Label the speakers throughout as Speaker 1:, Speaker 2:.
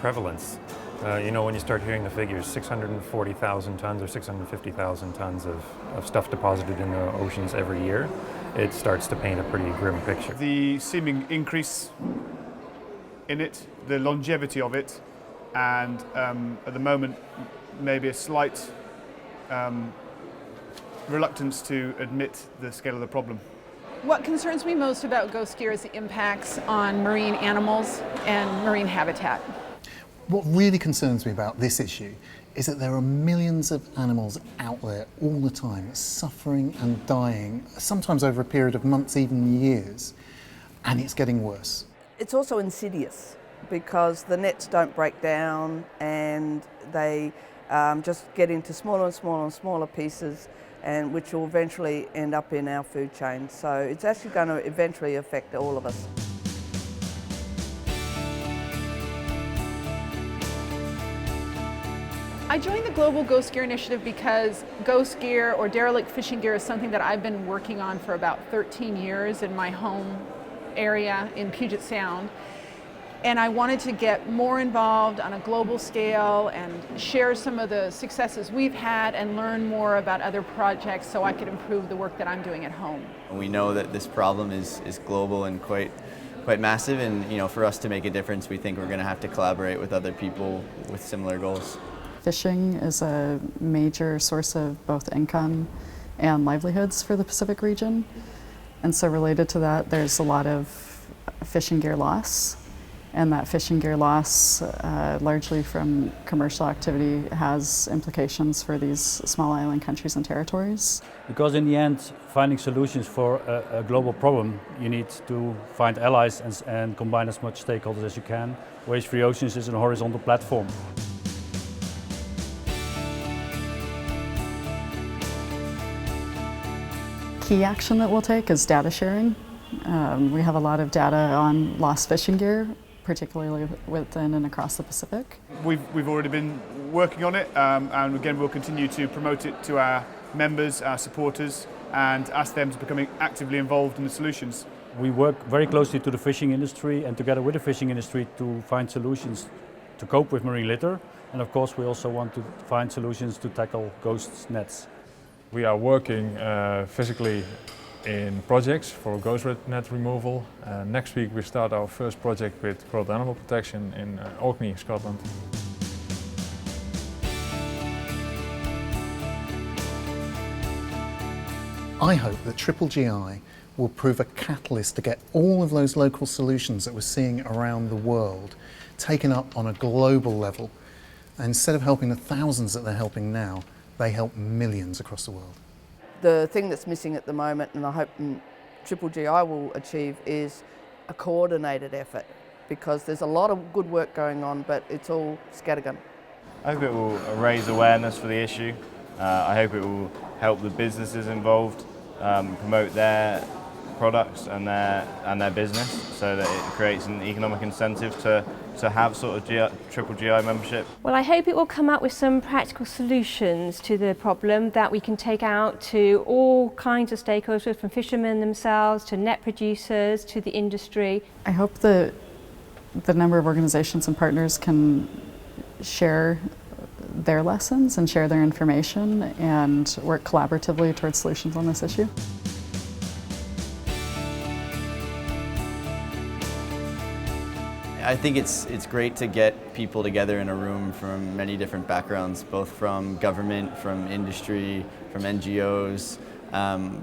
Speaker 1: prevalence. When you start hearing the figures, 640,000 tons or 650,000 tons of stuff deposited in the oceans every year, it starts to paint a pretty grim picture.
Speaker 2: The seeming increase in it, the longevity of it, and at the moment maybe a slight reluctance to admit the scale of the problem.
Speaker 3: What concerns me most about ghost gear is the impacts on marine animals and marine habitat.
Speaker 4: What really concerns me about this issue is that there are millions of animals out there all the time suffering and dying, sometimes over a period of months, even years, and it's getting worse.
Speaker 5: It's also insidious because the nets don't break down and they just get into smaller and smaller and smaller pieces, and which will eventually end up in our food chain. So it's actually going to eventually affect all of us.
Speaker 3: I joined the Global Ghost Gear Initiative because ghost gear or derelict fishing gear is something that I've been working on for about 13 years in my home area in Puget Sound. And I wanted to get more involved on a global scale and share some of the successes we've had and learn more about other projects so I could improve the work that I'm doing at home.
Speaker 6: We know that this problem is global and quite massive, and for us to make a difference, we think we're going to have to collaborate with other people with similar goals.
Speaker 7: Fishing is a major source of both income and livelihoods for the Pacific region. And so related to that, there's a lot of fishing gear loss. And that fishing gear loss, largely from commercial activity, has implications for these small island countries and territories.
Speaker 8: Because in the end, finding solutions for a global problem, you need to find allies and combine as much stakeholders as you can. Waste Free Oceans is a horizontal platform.
Speaker 7: Key action that we'll take is data sharing. We have a lot of data on lost fishing gear, particularly within and across the Pacific.
Speaker 2: We've already been working on it, and again we'll continue to promote it to our members, our supporters, and ask them to become actively involved in the solutions.
Speaker 8: We work very closely to the fishing industry and together with the fishing industry to find solutions to cope with marine litter, and of course we also want to find solutions to tackle ghost nets.
Speaker 9: We are working physically in projects for ghost net removal. Next week we start our first project with World Animal Protection in Orkney, Scotland.
Speaker 4: I hope that Triple GI will prove a catalyst to get all of those local solutions that we're seeing around the world taken up on a global level. And instead of helping the thousands that they're helping now, they help millions across the world.
Speaker 5: The thing that's missing at the moment, and I hope Triple GI will achieve, is a coordinated effort, because there's a lot of good work going on, but it's all scattergun.
Speaker 10: I hope it will raise awareness for the issue. I hope it will help the businesses involved promote their products and their business, so that it creates an economic incentive to have sort of Triple GI membership.
Speaker 11: Well, I hope it will come up with some practical solutions to the problem that we can take out to all kinds of stakeholders, from fishermen themselves to net producers to the industry.
Speaker 7: I hope that the number of organizations and partners can share their lessons and share their information and work collaboratively towards solutions on this issue.
Speaker 6: I think it's great to get people together in a room from many different backgrounds, both from government, from industry, from NGOs,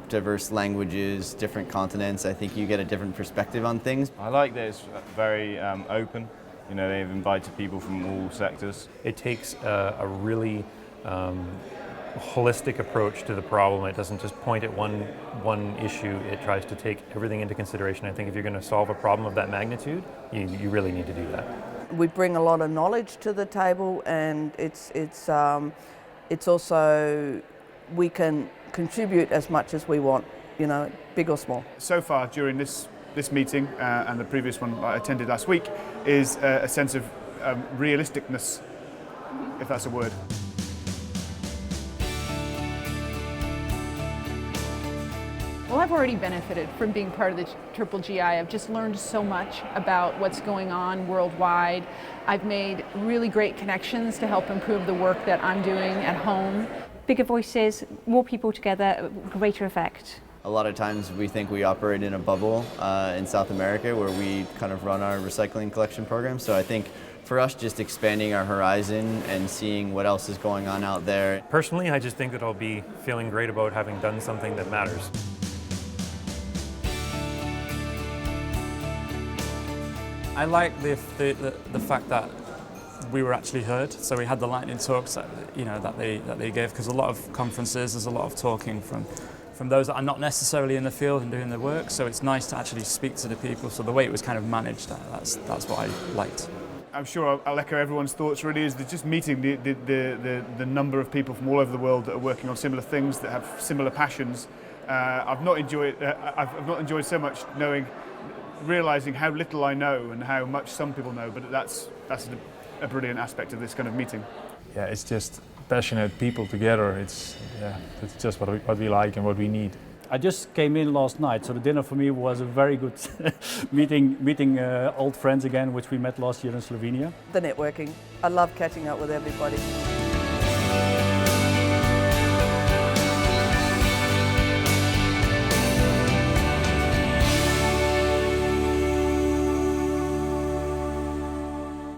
Speaker 6: diverse languages, different continents. I think you get a different perspective on things.
Speaker 10: I like that it's very open. They've invited people from all sectors.
Speaker 1: It takes a really holistic approach to the problem. It doesn't just point at one issue. It tries to take everything into consideration. I think if you're going to solve a problem of that magnitude, you really need to do that.
Speaker 5: We bring a lot of knowledge to the table, and it's also, we can contribute as much as we want, big or small.
Speaker 2: So far during this meeting and the previous one I attended last week is a sense of realisticness, if that's a word.
Speaker 3: Well, I've already benefited from being part of the Triple GI. I've just learned so much about what's going on worldwide. I've made really great connections to help improve the work that I'm doing at home.
Speaker 11: Bigger voices, more people together, greater effect.
Speaker 6: A lot of times we think we operate in a bubble in South America where we kind of run our recycling collection program. So I think for us, just expanding our horizon and seeing what else is going on out there.
Speaker 1: Personally, I just think that I'll be feeling great about having done something that matters.
Speaker 12: I like the fact that we were actually heard. So we had the lightning talks that they gave, because a lot of conferences there's a lot of talking from those that are not necessarily in the field and doing the work. So it's nice to actually speak to the people. So the way it was kind of managed, that's what I liked.
Speaker 2: I'm sure I'll echo everyone's thoughts. Really, is that just meeting the number of people from all over the world that are working on similar things, that have similar passions. I've not enjoyed so much realizing how little I know and how much some people know. But that's a brilliant aspect of this kind of meeting.
Speaker 9: Yeah, it's just passionate people together. It's just what we like and what we need.
Speaker 8: I just came in last night, so the dinner for me was a very good meeting old friends again, which we met last year in Slovenia.
Speaker 5: The networking. I love catching up with everybody.